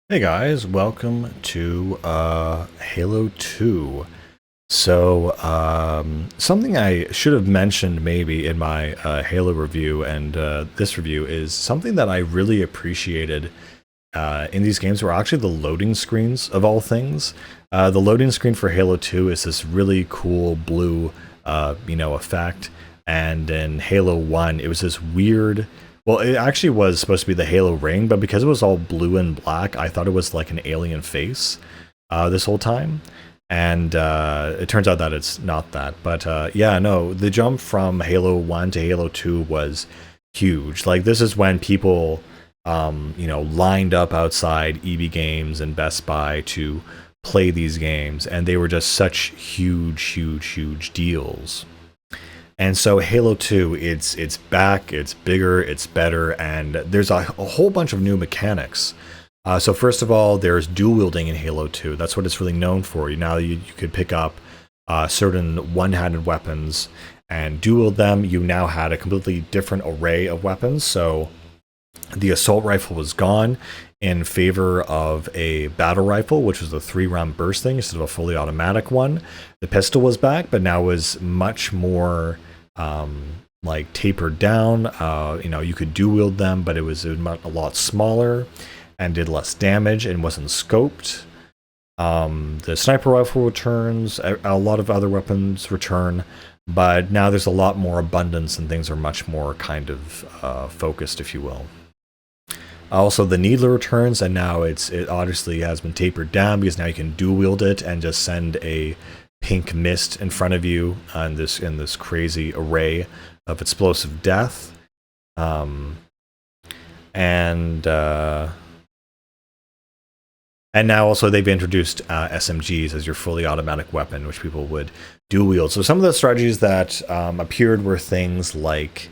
Hey guys, welcome to Halo 2. Something I should have mentioned maybe in my Halo review and this review is something that I really appreciated in these games were actually the loading screens of all things. The loading screen for Halo 2 is this really cool blue, effect, and in Halo 1 it was this weird. Well, it actually was supposed to be the Halo ring, but because it was all blue and black, I thought it was like an alien face this whole time. And it turns out that it's not that. But yeah, no, the jump from Halo 1 to Halo 2 was huge. Like, this is when people, lined up outside EB Games and Best Buy to play these games, and they were just such huge deals. And so Halo 2, it's back, it's bigger, it's better, and there's a whole bunch of new mechanics. So first of all, there's dual wielding in Halo 2. That's what it's really known for. Now you could pick up certain one-handed weapons and dual wield them. You now had a completely different array of weapons. So the assault rifle was gone in favor of a battle rifle, which was a 3-round burst thing instead of a fully automatic one. The pistol was back, but now was much more like tapered down. You could dual wield them, but it was a lot smaller and did less damage and wasn't scoped. The sniper rifle returns, a lot of other weapons return, but now there's a lot more abundance and things are much more kind of focused, if you will. Also, the Needler returns, and now it obviously has been tapered down because now you can dual wield it and just send a pink mist in front of you in this crazy array of explosive death. And now also they've introduced SMGs as your fully automatic weapon, which people would dual wield. So some of the strategies that appeared were things like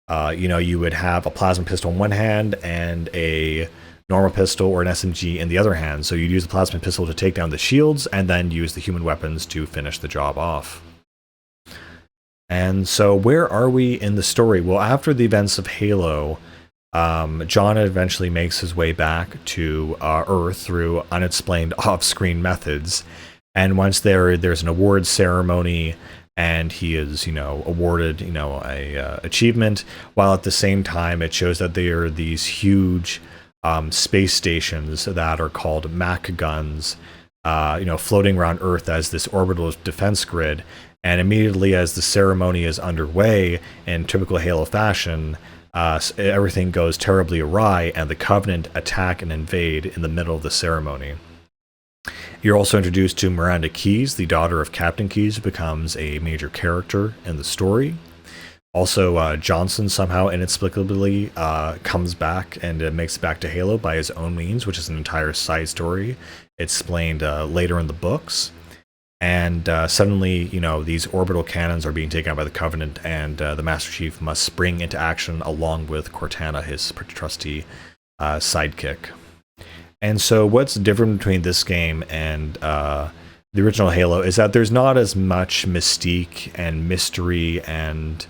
you would have a plasma pistol in one hand and a normal pistol or an SMG in the other hand. So you'd use the plasma pistol to take down the shields and then use the human weapons to finish the job off. And so where are we in the story? Well, after the events of Halo, John eventually makes his way back to Earth through unexplained off-screen methods. And once there's an award ceremony, and he is, awarded, a achievement, while at the same time it shows that there are these huge space stations that are called Mac guns, floating around Earth as this orbital defense grid. And immediately as the ceremony is underway, in typical Halo fashion, everything goes terribly awry, and the Covenant attack and invade in the middle of the ceremony. You're also introduced to Miranda Keyes, the daughter of Captain Keyes, who becomes a major character in the story. Also, Johnson somehow inexplicably comes back and makes it back to Halo by his own means, which is an entire side story explained later in the books. And suddenly, these orbital cannons are being taken out by the Covenant, and the Master Chief must spring into action along with Cortana, his trusty sidekick. And so what's different between this game and the original Halo is that there's not as much mystique and mystery and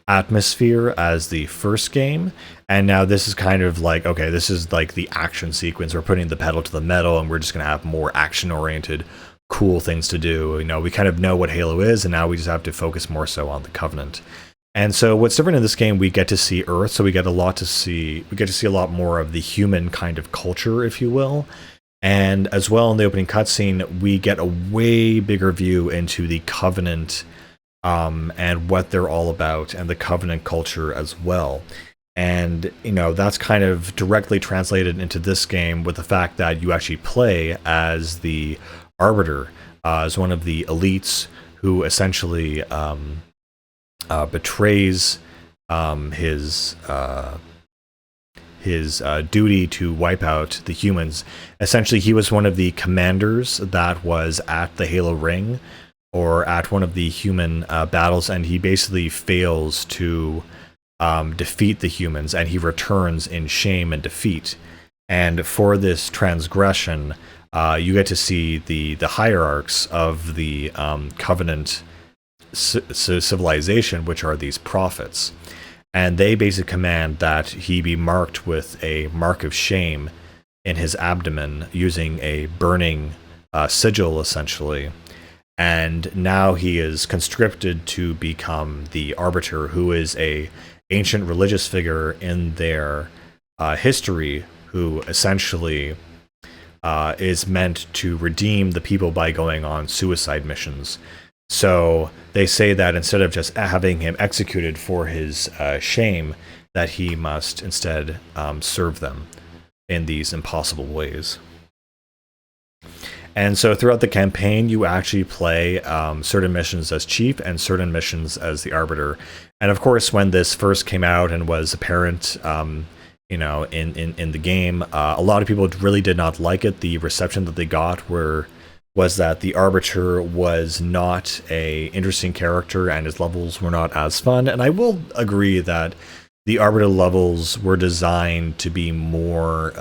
atmosphere as the first game. And now this is kind of like, okay, this is like the action sequence. We're putting the pedal to the metal, and we're just going to have more action-oriented, cool things to do. We kind of know what Halo is, and now we just have to focus more so on the Covenant. And so what's different in this game, we get to see Earth, so we get to see a lot more of the human kind of culture, if you will. And as well, in the opening cutscene, we get a way bigger view into the Covenant and what they're all about, and the Covenant culture as well. And, that's kind of directly translated into this game with the fact that you actually play as the Arbiter, as one of the elites who essentially betrays his duty to wipe out the humans. Essentially, he was one of the commanders that was at the Halo Ring, or at one of the human battles, and he basically fails to defeat the humans, and he returns in shame and defeat. And for this transgression, you get to see the hierarchs of the Covenant civilization, which are these prophets, and they basically command that he be marked with a mark of shame in his abdomen using a burning sigil, essentially. And now he is conscripted to become the Arbiter, who is a ancient religious figure in their history, who essentially is meant to redeem the people by going on suicide missions. So they say that instead of just having him executed for his shame, that he must instead serve them in these impossible ways. And so throughout the campaign, you actually play certain missions as Chief and certain missions as the Arbiter. And of course, when this first came out and was apparent, in the game, a lot of people really did not like it. The reception that they got was that the Arbiter was not a interesting character and his levels were not as fun. And I will agree that the Arbiter levels were designed to be more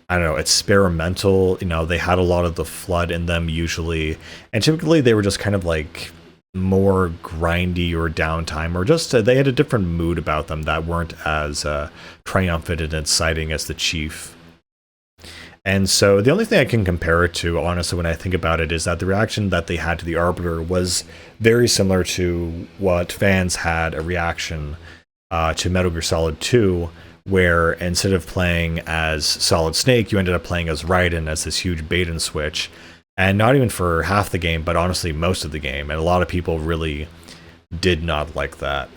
experimental. They had a lot of the flood in them usually, and typically they were just kind of like more grindy or downtime, or just they had a different mood about them that weren't as triumphant and exciting as the Chief. And so the only thing I can compare it to, honestly, when I think about it, is that the reaction that they had to the Arbiter was very similar to what fans had a reaction to Metal Gear Solid 2, where instead of playing as Solid Snake, you ended up playing as Raiden, as this huge bait and switch. And not even for half the game, but honestly most of the game. And a lot of people really did not like that.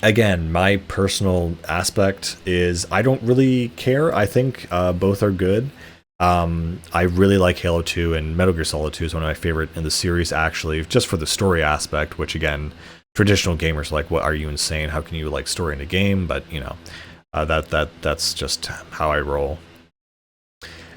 Again, my personal aspect is I don't really care. I think both are good. I really like Halo 2, and Metal Gear Solid 2 is one of my favorite in the series, actually, just for the story aspect, which again, traditional gamers are like, what, are you insane? How can you like story in a game? But that's just how I roll.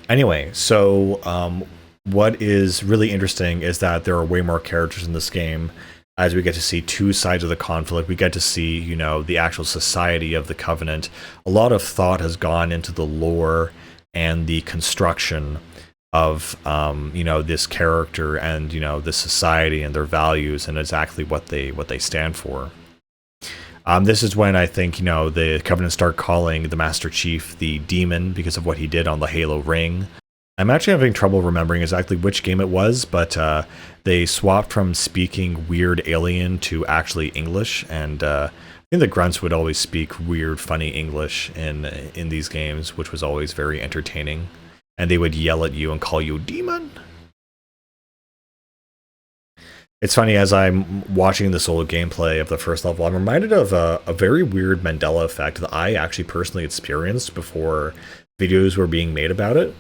Anyway, so what is really interesting is that there are way more characters in this game. As we get to see two sides of the conflict, we get to see, the actual society of the Covenant. A lot of thought has gone into the lore and the construction of, this character and, this society and their values and exactly what they stand for. This is when I think, the Covenant start calling the Master Chief the Demon because of what he did on the Halo ring. I'm actually having trouble remembering exactly which game it was, but they swapped from speaking weird alien to actually English, and I think the grunts would always speak weird, funny English in these games, which was always very entertaining. And they would yell at you and call you Demon. It's funny, as I'm watching the solo gameplay of the first level, I'm reminded of a very weird Mandela effect that I actually personally experienced before videos were being made about it,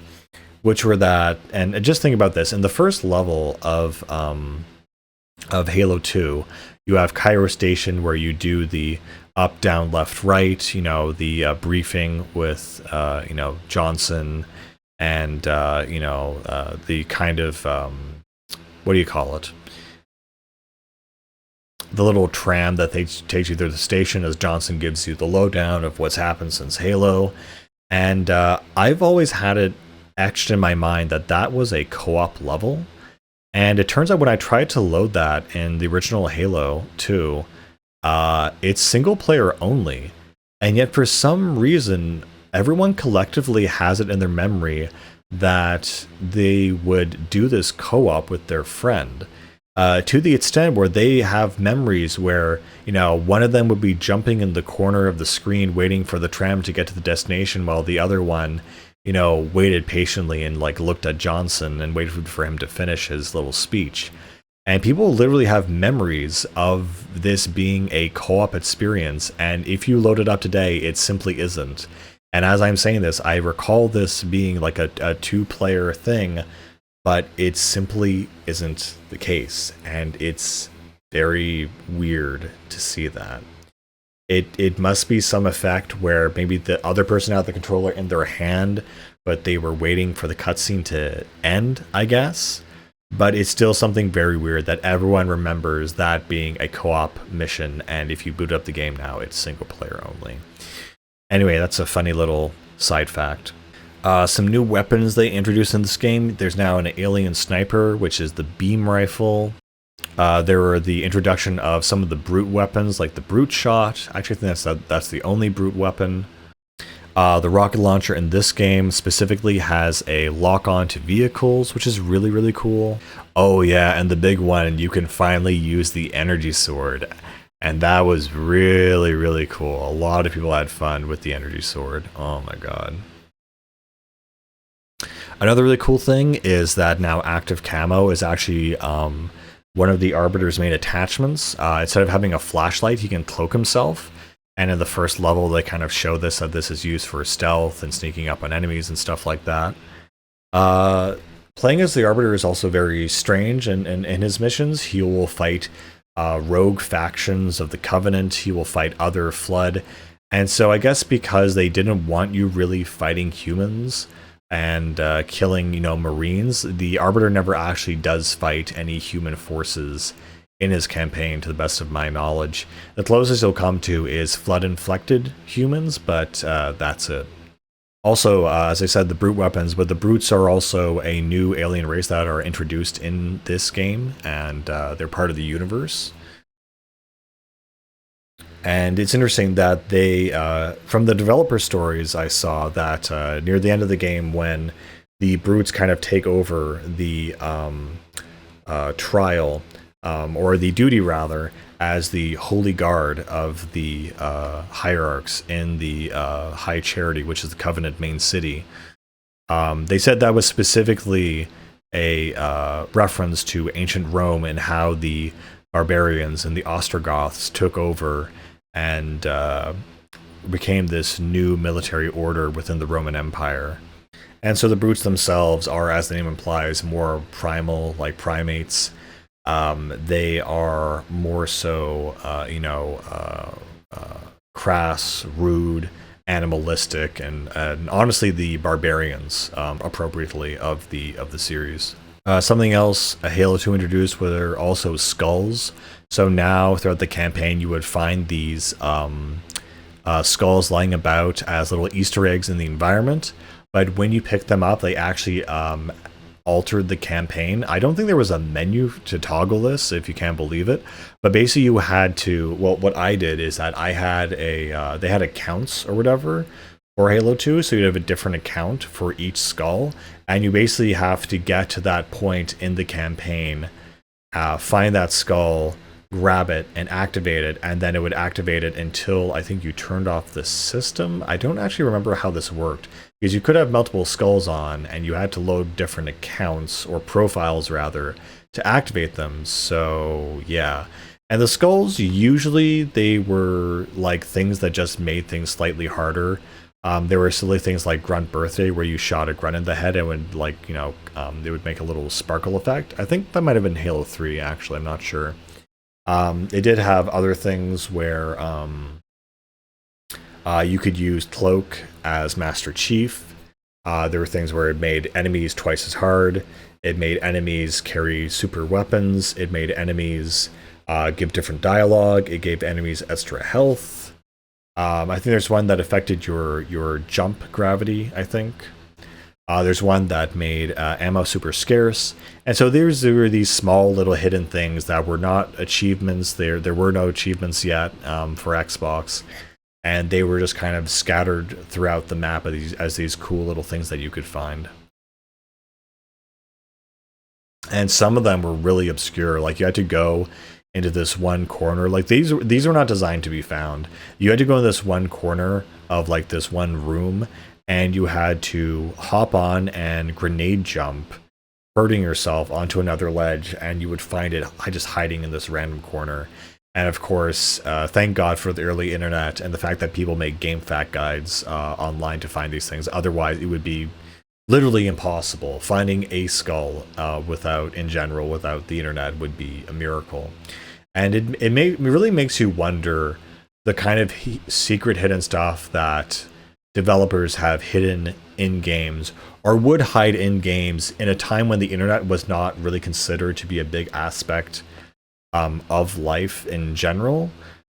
which were that, and just think about this, in the first level of Halo 2, you have Cairo Station, where you do the up, down, left, right, the briefing with, Johnson, and, the kind of, what do you call it? The little tram that takes you through the station as Johnson gives you the lowdown of what's happened since Halo. And I've always had it etched in my mind that was a co-op level. And it turns out when I tried to load that in the original Halo 2, it's single player only. And yet for some reason, everyone collectively has it in their memory that they would do this co-op with their friend. To the extent where they have memories where, one of them would be jumping in the corner of the screen waiting for the tram to get to the destination, while the other one, waited patiently and looked at Johnson and waited for him to finish his little speech. And people literally have memories of this being a co-op experience, and if you load it up today, it simply isn't. And as I'm saying this, I recall this being like a two-player thing, but it simply isn't the case, and it's very weird to see that. It must be some effect where maybe the other person had the controller in their hand, but they were waiting for the cutscene to end, I guess. But it's still something very weird that everyone remembers that being a co-op mission, and if you boot up the game now, it's single player only. Anyway, that's a funny little side fact. Some new weapons they introduced in this game. There's now an alien sniper, which is the beam rifle. There were the introduction of some of the brute weapons, like the brute shot. Actually, I think that's the only brute weapon. The rocket launcher in this game specifically has a lock-on to vehicles, which is really, really cool. Oh yeah, and the big one, you can finally use the energy sword. And that was really, really cool. A lot of people had fun with the energy sword. Oh my god. Another really cool thing is that now active camo is actually one of the Arbiter's main attachments. Instead of having a flashlight, he can cloak himself. And in the first level, they kind of show this, that this is used for stealth and sneaking up on enemies and stuff like that. Playing as the Arbiter is also very strange, and in his missions, he will fight rogue factions of the Covenant, he will fight other Flood. And so I guess because they didn't want you really fighting humans and killing, Marines, the Arbiter never actually does fight any human forces in his campaign, to the best of my knowledge. The closest he'll come to is Flood-inflected humans, but that's it. Also, as I said, the brute weapons, but the brutes are also a new alien race that are introduced in this game, and they're part of the universe. And it's interesting that they, from the developer stories I saw, that near the end of the game, when the brutes kind of take over the trial, or the duty rather, as the holy guard of the hierarchs in the High Charity, which is the Covenant main city. They said that was specifically a reference to ancient Rome and how the barbarians and the Ostrogoths took over and became this new military order within the Roman Empire. And so the brutes themselves are, as the name implies, more primal, like primates. They are more so, crass, rude, animalistic, and honestly the barbarians, appropriately, of the series. Something else Halo 2 introduced were also skulls. So now throughout the campaign, you would find these skulls lying about as little Easter eggs in the environment. But when you pick them up, they actually altered the campaign. I don't think there was a menu to toggle this, if you can't believe it. But basically you had to, well, what I did is that I had they had accounts or whatever for Halo 2, so you'd have a different account for each skull, and you basically have to get to that point in the campaign, find that skull, grab it, and activate it, and then it would activate it until I think you turned off the system. I don't actually remember how this worked, because you could have multiple skulls on, and you had to load different accounts, or profiles rather, to activate them. So yeah. And the skulls, usually they were like things that just made things slightly harder. There were silly things like Grunt Birthday, where you shot a grunt in the head and would, like, they would make a little sparkle effect. I think that might have been Halo 3, actually, I'm not sure. It did have other things where you could use Cloak as Master Chief. There were things where it made enemies twice as hard. It made enemies carry super weapons. It made enemies give different dialogue. It gave enemies extra health. I think there's one that affected your jump gravity, I think. There's one that made ammo super scarce. And so there were these small little hidden things that were not achievements. There were no achievements yet for Xbox. And they were just kind of scattered throughout the map as these cool little things that you could find. And some of them were really obscure. Like, you had to go into this one corner. Like, these were not designed to be found. You had to go in this one corner of, like, this one room, and you had to hop on and grenade jump, hurting yourself onto another ledge, and you would find it just hiding in this random corner. And of course, thank God for the early internet and the fact that people make game fact guides online to find these things. Otherwise, it would be literally impossible. Finding a skull without the internet would be a miracle. And it really makes you wonder the kind of secret hidden stuff that developers have hidden in games, or would hide in games, in a time when the internet was not really considered to be a big aspect of life in general.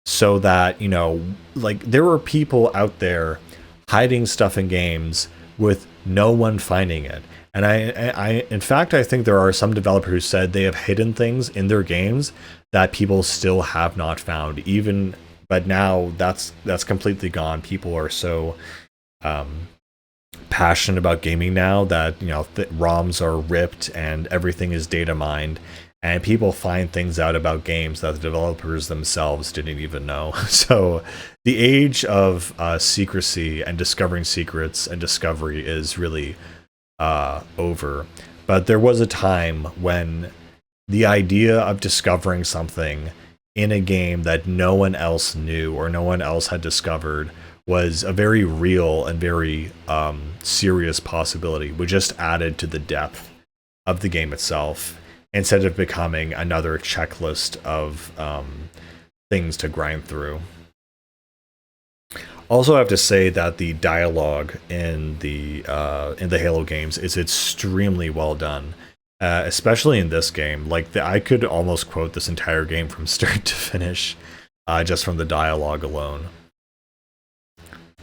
So that, like, there were people out there hiding stuff in games with no one finding it. And I in fact, I think there are some developers who said they have hidden things in their games that people still have not found, but now that's completely gone. People are so passionate about gaming now that ROMs are ripped and everything is data mined, and people find things out about games that the developers themselves didn't even know. So the age of secrecy and discovering secrets and discovery is really over. But there was a time when the idea of discovering something in a game that no one else knew or no one else had discovered was a very real and very serious possibility, which just added to the depth of the game itself instead of becoming another checklist of things to grind through. Also, I have to say that the dialogue in the Halo games is extremely well done, especially in this game. Like I could almost quote this entire game from start to finish, just from the dialogue alone.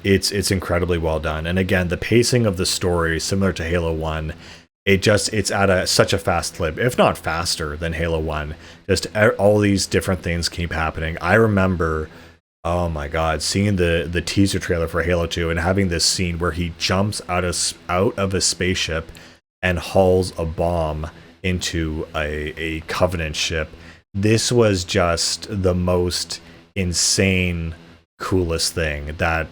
It's incredibly well done, and again, the pacing of the story, similar to Halo 1, it's at such a fast clip, if not faster than Halo 1. Just all these different things keep happening. I remember, oh my god, seeing the teaser trailer for Halo 2 and having this scene where he jumps out of a spaceship and hauls a bomb into a Covenant ship. This was just the most insane, coolest thing that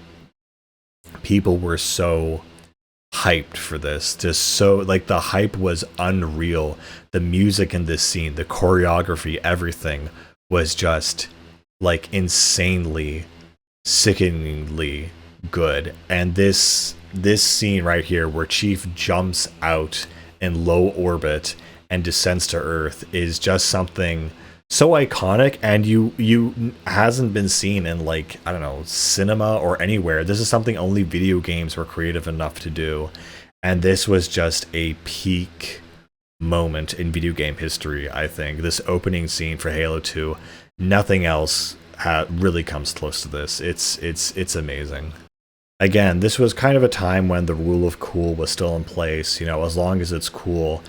people were so hyped for this. Just so, like, the hype was unreal. The music in this scene, the choreography, everything was just like insanely, sickeningly good. And this scene right here where Chief jumps out in low orbit and descends to Earth is just something so iconic, and you hasn't been seen in, like, I don't know, cinema or anywhere. This is something only video games were creative enough to do, and this was just a peak moment in video game history. I think this opening scene for Halo 2, nothing else really comes close to this. It's amazing. Again, this was kind of a time when the rule of cool was still in place. As long as it's cool,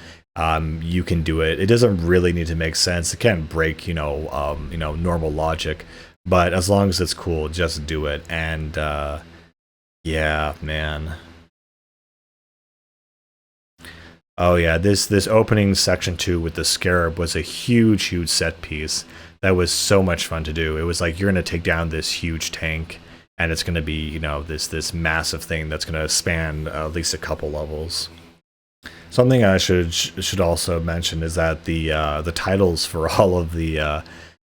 you can do it. It doesn't really need to make sense. It can't break, normal logic, but as long as it's cool, just do it. And yeah, man. Oh yeah, this opening section 2 with the Scarab was a huge set piece that was so much fun to do. It was like you're gonna take down this huge tank, and it's gonna be this massive thing that's gonna span at least a couple levels. Something I should also mention is that the titles for all of the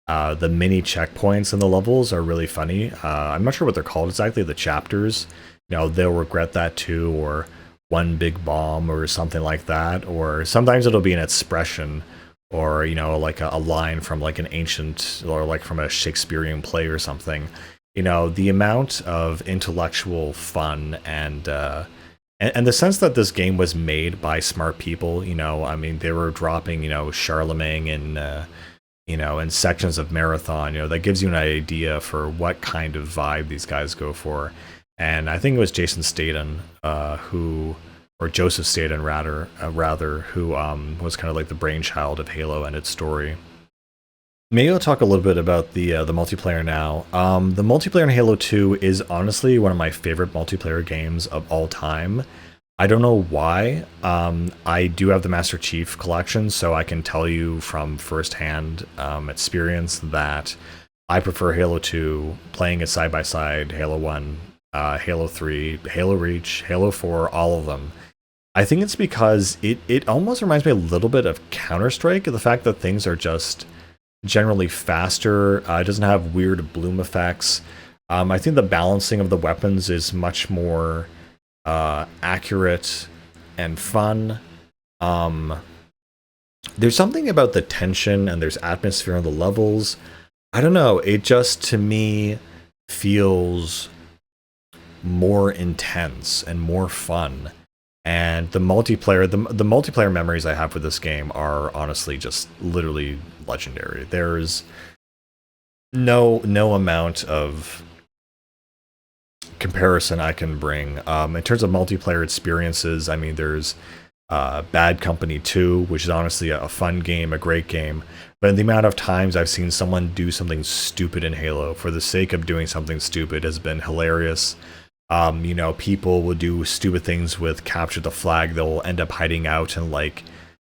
mini checkpoints in the levels are really funny. I'm not sure what they're called exactly. The chapters, they'll regret that too, or one big bomb, or something like that. Or sometimes it'll be an expression, or like a line from like an ancient, or like from a Shakespearean play or something. The amount of intellectual fun and the sense that this game was made by smart people. I mean, they were dropping, Charlemagne and, in sections of Marathon. That gives you an idea for what kind of vibe these guys go for. And I think it was Jason Statham, or Joseph Statham rather, who was kind of like the brainchild of Halo and its story. Maybe I'll talk a little bit about the multiplayer now. The multiplayer in Halo 2 is honestly one of my favorite multiplayer games of all time. I don't know why. I do have the Master Chief Collection, so I can tell you from firsthand experience that I prefer Halo 2 playing it side by side, Halo 1, Halo 3, Halo Reach, Halo 4, all of them. I think it's because it almost reminds me a little bit of Counter-Strike, the fact that things are just generally faster. It doesn't have weird bloom effects. I think the balancing of the weapons is much more accurate and fun. There's something about the tension, and there's atmosphere on the levels. I don't know, it just, to me, feels more intense and more fun. And the multiplayer, the multiplayer memories I have with this game are honestly just literally legendary. There's no amount of comparison I can bring. In terms of multiplayer experiences, I mean, there's Bad Company 2, which is honestly a fun game, a great game. But the amount of times I've seen someone do something stupid in Halo for the sake of doing something stupid has been hilarious. You know, people will do stupid things with capture the flag. They'll end up hiding out in like,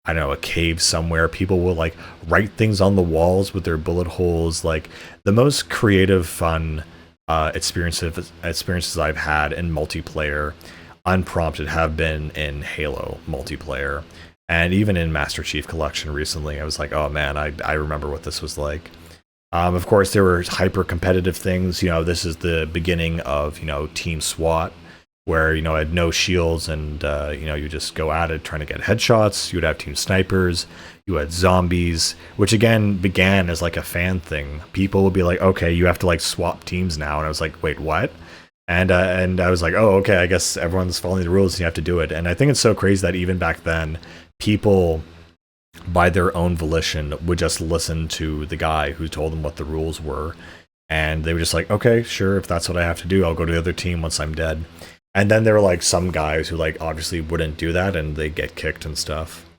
I don't know, a cave somewhere. People will like write things on the walls with their bullet holes. Like the most creative, fun experiences I've had in multiplayer, unprompted, have been in Halo multiplayer, and even in Master Chief Collection recently. I was like, oh man, I remember what this was like. Of course, there were hyper competitive things. You know, this is the beginning of, you know, Team SWAT, where, you know, I had no shields and, you know, you just go at it trying to get headshots. You would have Team Snipers. You had zombies, which again began as like a fan thing. People would be like, okay, you have to like swap teams now. And I was like, wait, what? And I was like, oh, okay, I guess everyone's following the rules and you have to do it. And I think it's so crazy that even back then, people by their own volition would just listen to the guy who told them what the rules were, and they were just like, okay, sure, if that's what I have to do, I'll go to the other team once I'm dead. And then there were like some guys who like obviously wouldn't do that and they get kicked and stuff.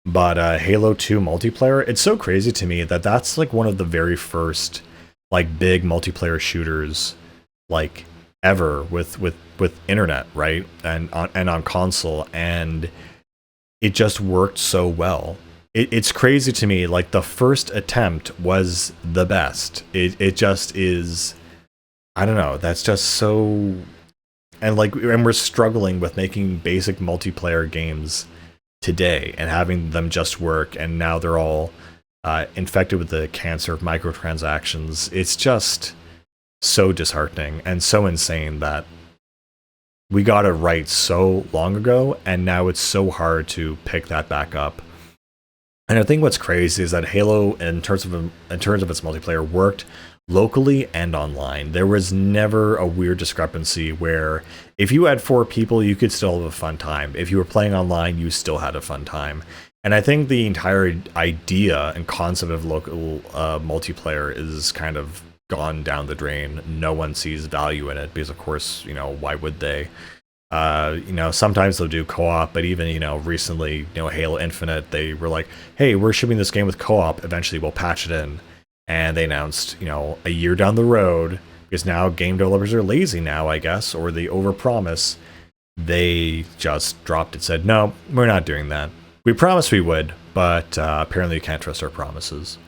But Halo 2 multiplayer, it's so crazy to me that that's like one of the very first like big multiplayer shooters like ever with internet, right? And on console, and it just worked so well. It's crazy to me. Like the first attempt was the best. It just is. I don't know. That's just so. And like, and we're struggling with making basic multiplayer games today and having them just work. And now they're all infected with the cancer of microtransactions. It's just so disheartening and so insane that we got it right so long ago, and now it's so hard to pick that back up. And I think what's crazy is that Halo, in terms of its multiplayer, worked locally and online. There was never a weird discrepancy where if you had 4 people, you could still have a fun time. If you were playing online, you still had a fun time. And I think the entire idea and concept of local multiplayer is kind of gone down the drain. No one sees value in it because, of course, you know, why would they? You know, sometimes they'll do co-op, but even, you know, recently, you know, Halo Infinite, they were like, hey, we're shipping this game with co-op. Eventually we'll patch it in. And they announced, you know, a year down the road, because now game developers are lazy now, I guess, or they overpromise. They just dropped it, said, no, we're not doing that. We promised we would, but apparently you can't trust our promises.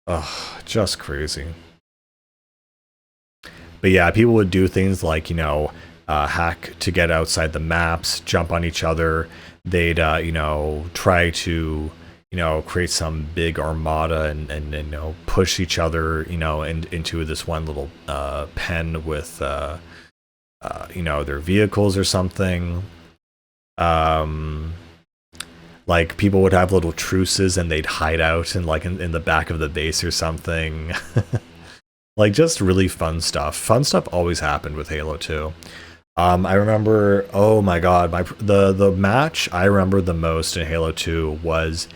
Ugh, just crazy. But yeah, people would do things like, you know, hack to get outside the maps, jump on each other. They'd, you know, try to, you know, create some big armada and you know, push each other, you know, into this one little pen with, you know, their vehicles or something. Like people would have little truces and they'd hide out in the back of the base or something. Like just really fun stuff. Fun stuff always happened with Halo 2. I remember, oh my god, the match I remember the most in Halo 2 was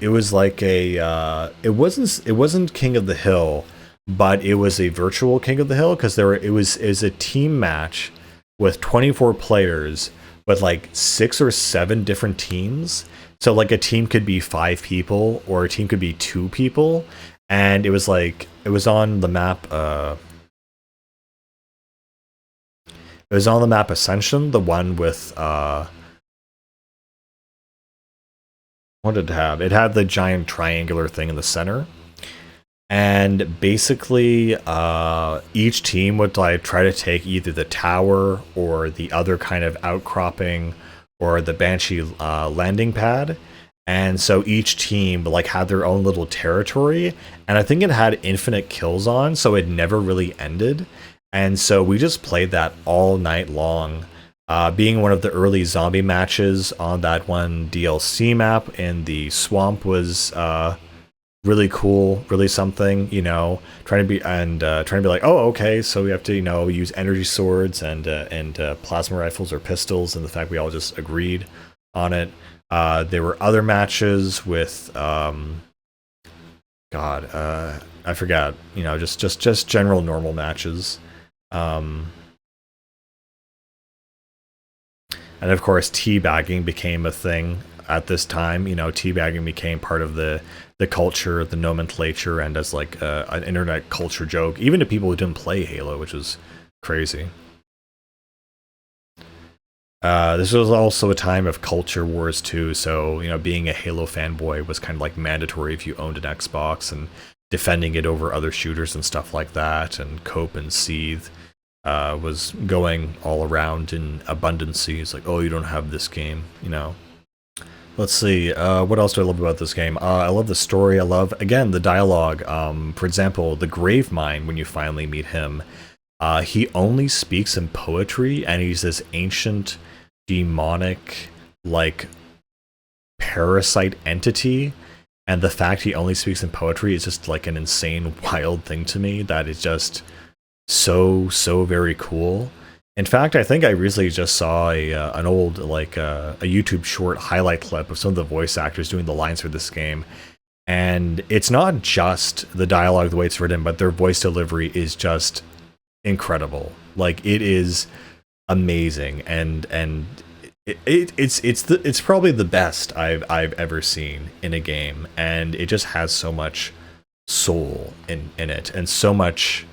it was like a it wasn't King of the Hill, but it was a virtual King of the Hill, because it was a team match with 24 players with like 6 or 7 different teams. So like a team could be 5 people or a team could be 2 people, and it was like it was on the map Ascension, the one with what did it have? It had the giant triangular thing in the center. And basically, each team would like try to take either the tower or the other kind of outcropping or the Banshee landing pad. And so each team like had their own little territory. And I think it had infinite kills on, so it never really ended. And so we just played that all night long. Being one of the early zombie matches on that one DLC map in the swamp was really cool, really something, you know, trying to be like, oh, okay, so we have to, you know, use energy swords and plasma rifles or pistols, and the fact we all just agreed on it. There were other matches with I forgot, you know, just general normal matches. And of course, teabagging became a thing at this time, teabagging became part of the culture, the nomenclature, and as like an internet culture joke, even to people who didn't play Halo, which was crazy. This was also a time of culture wars too, so being a Halo fanboy was kind of like mandatory if you owned an Xbox, and defending it over other shooters and stuff like that. And Cope and Seethe was going all around in abundancy. It's like, oh, you don't have this game, Let's see, what else do I love about this game? I love the story. I love, again, the dialogue. For example, the Gravemind, when you finally meet him, he only speaks in poetry, and he's this ancient, demonic, like, parasite entity. And the fact he only speaks in poetry is just like an insane, wild thing to me that is just so very cool. In fact, I think I recently just saw an old, like, a YouTube short highlight clip of some of the voice actors doing the lines for this game. And it's not just the dialogue, the way it's written, but their voice delivery is just incredible. Like, it is amazing, and it's probably the best I've ever seen in a game, and it just has so much soul in it, and so much.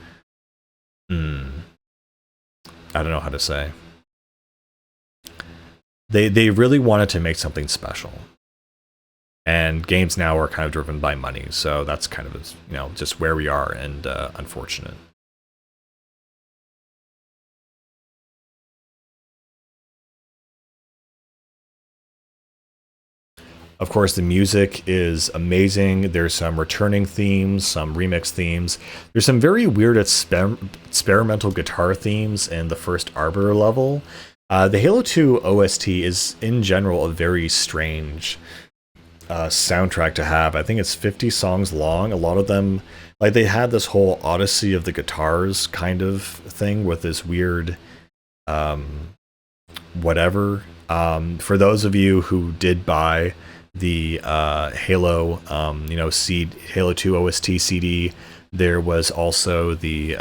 I don't know how to say. They really wanted to make something special, and games now are kind of driven by money, so that's kind of just where we are, and unfortunate. Of course, the music is amazing. There's some returning themes, some remix themes. There's some very weird experimental guitar themes in the first Arbiter level. The Halo 2 OST is, in general, a very strange soundtrack to have. I think it's 50 songs long. A lot of them, like, they had this whole Odyssey of the Guitars kind of thing with this weird whatever. For those of you who did buy the Halo, Halo 2 OST CD, there was also the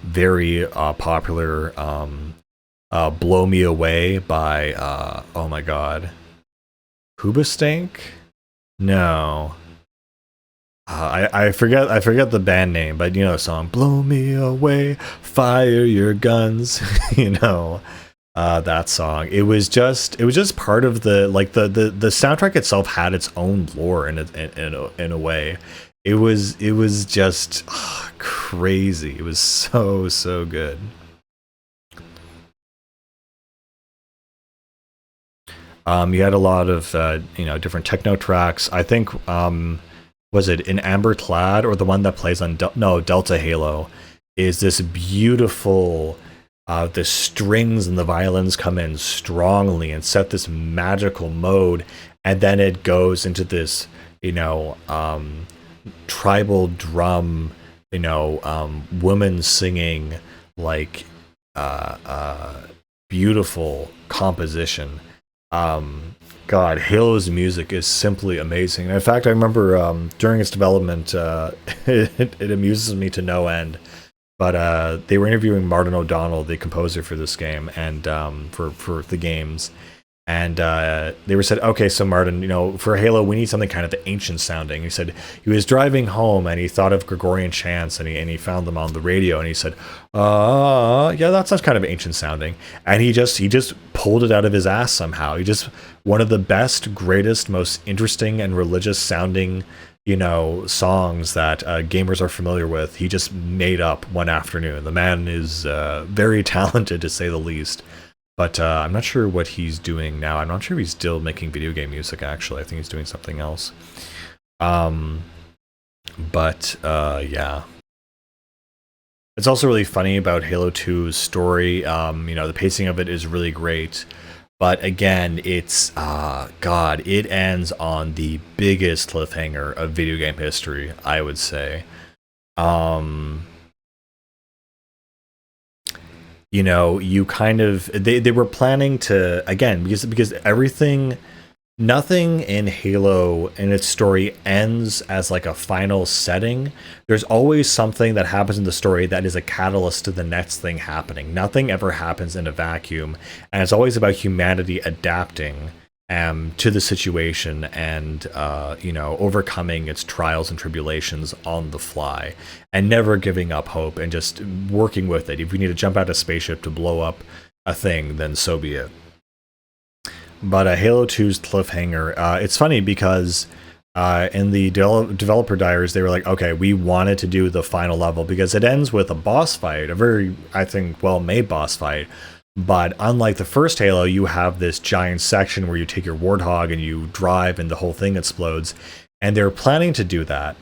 very popular Blow Me Away by, oh my god, Hoobastank? No. I forget the band name, but the song "Blow Me Away, Fire Your Guns," that song. It was just part of the soundtrack itself had its own lore in a way. It was just crazy. It was so good. You had a lot of different techno tracks. I think was it in Amber Clad, or the one that plays on Delta Halo, is this beautiful. The strings and the violins come in strongly and set this magical mode, and then it goes into this, tribal drum, woman singing, like, beautiful composition. God, Halo's music is simply amazing. In fact, I remember during its development, it amuses me to no end. But they were interviewing Martin O'Donnell, the composer for this game, and for the games, and they were said, okay, so Martin, for Halo, we need something kind of ancient sounding. He said he was driving home and he thought of Gregorian chants, and he found them on the radio, and he said, yeah, that sounds kind of ancient sounding, and he just pulled it out of his ass somehow. One of the best, greatest, most interesting and religious sounding songs that gamers are familiar with, he just made up one afternoon. The man is very talented, to say the least. But I'm not sure what he's doing now. I'm not sure if he's still making video game music, actually. I think he's doing something else. Yeah. It's also really funny about Halo 2's story. The pacing of it is really great. But again, it's, God, it ends on the biggest cliffhanger of video game history, I would say. You kind of, they were planning to, again, because nothing in Halo in its story ends as like a final setting. There's always something that happens in the story that is a catalyst to the next thing happening. Nothing ever happens in a vacuum, and it's always about humanity adapting to the situation and overcoming its trials and tribulations on the fly and never giving up hope and just working with it. If we need to jump out a spaceship to blow up a thing, then so be it. But Halo 2's cliffhanger, it's funny because in the developer diaries, they were like, okay, we wanted to do the final level because it ends with a boss fight, a very, I think, well-made boss fight. But unlike the first Halo, you have this giant section where you take your Warthog and you drive and the whole thing explodes. And they're planning to do that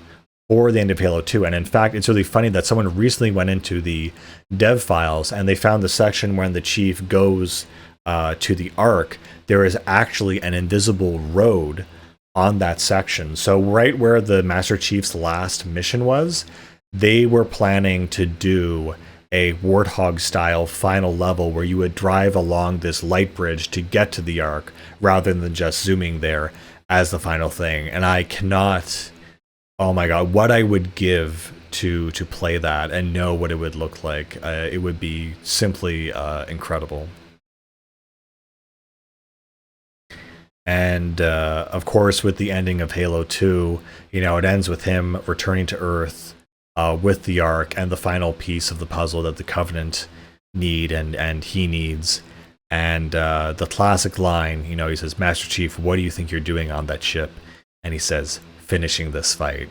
for the end of Halo 2. And in fact, it's really funny that someone recently went into the dev files and they found the section when the Chief goes to the Ark. There is actually an invisible road on that section. So right where the Master Chief's last mission was, they were planning to do a Warthog style final level where you would drive along this light bridge to get to the Ark rather than just zooming there as the final thing. And I cannot, oh my god, what I would give to play that and know what it would look like. It would be simply incredible. And of course, with the ending of Halo 2, it ends with him returning to Earth with the Ark and the final piece of the puzzle that the Covenant need and he needs. And the classic line, he says, "Master Chief, what do you think you're doing on that ship?" And he says, "Finishing this fight."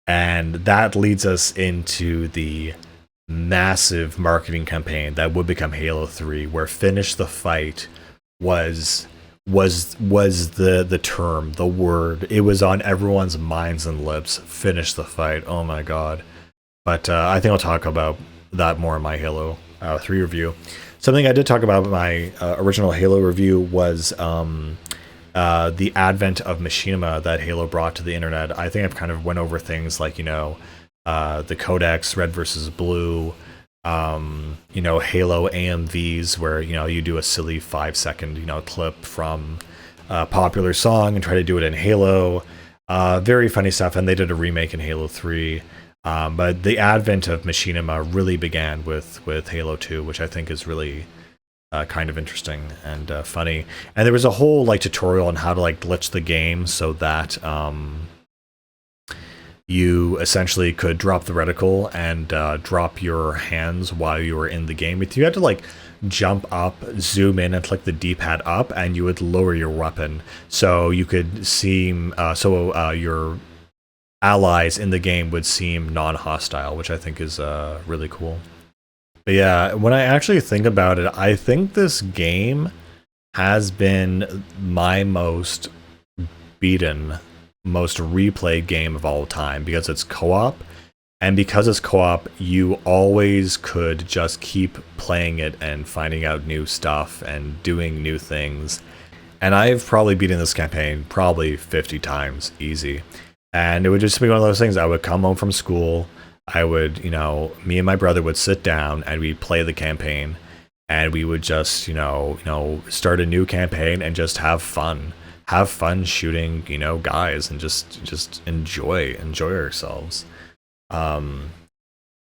And that leads us into the massive marketing campaign that would become Halo 3, where "finish the fight" was the term, the word. It was on everyone's minds and lips. Finish the fight. Oh my god. But I think I'll talk about that more in my Halo 3 review. Something I did talk about in my original Halo review was the advent of machinima that Halo brought to the internet. I think I've kind of went over things like, the Codex, Red versus Blue, Halo AMVs, where you do a silly 5-second clip from a popular song and try to do it in Halo. Very funny stuff, and they did a remake in Halo 3. But the advent of machinima really began with Halo 2, which I think is really kind of interesting and funny. And there was a whole tutorial on how to glitch the game so that you essentially could drop the reticle and drop your hands while you were in the game. You had to jump up, zoom in, and click the D-pad up, and you would lower your weapon so you could seem your allies in the game would seem non-hostile, which I think is really cool. But yeah, when I actually think about it, I think this game has been my most beaten, most replayed game of all time because it's co-op, and because it's co-op, you always could just keep playing it and finding out new stuff and doing new things. And I've probably beaten this campaign probably 50 times easy. And it would just be one of those things. I would come home from school, I would, me and my brother would sit down and we'd play the campaign, and we would just, start a new campaign and just have fun shooting, guys, and just enjoy ourselves. God,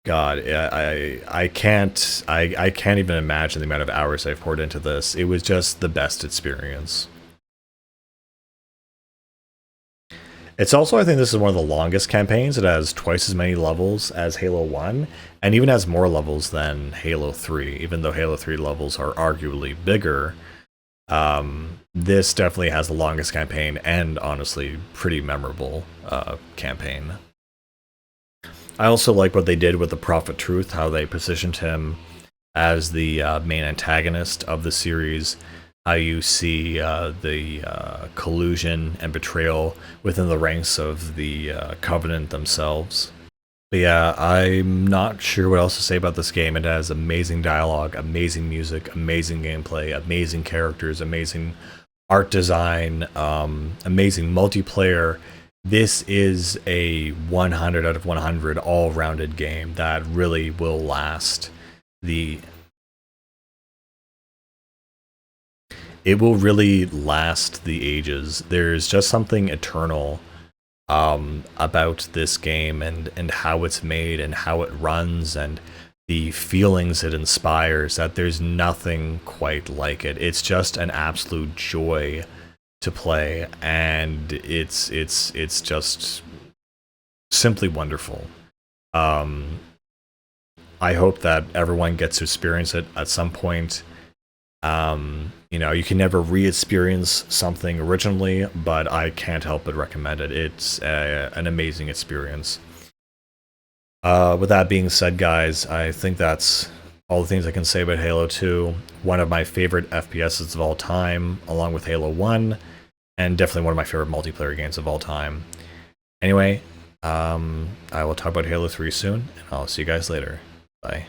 I can't even imagine the amount of hours I've poured into this. It was just the best experience. It's also, I think this is one of the longest campaigns. It has twice as many levels as Halo 1, and even has more levels than Halo 3, even though Halo 3 levels are arguably bigger. This definitely has the longest campaign, and honestly, pretty memorable campaign. I also like what they did with the Prophet Truth, how they positioned him as the main antagonist of the series. How you see the collusion and betrayal within the ranks of the Covenant themselves. But yeah, I'm not sure what else to say about this game. It has amazing dialogue, amazing music, amazing gameplay, amazing characters, amazing art design, amazing multiplayer. This is a 100 out of 100 all-rounded game that really will last it will really last the ages. There's just something eternal about this game and how it's made and how it runs and the feelings it inspires, that there's nothing quite like it. It's just an absolute joy to play, and it's just simply wonderful. I hope that everyone gets to experience it at some point. You can never re-experience something originally, but I can't help but recommend it. It's an amazing experience. With that being said, guys, I think that's all the things I can say about Halo 2. One of my favorite FPSs of all time, along with Halo 1, and definitely one of my favorite multiplayer games of all time. Anyway, I will talk about Halo 3 soon, and I'll see you guys later. Bye.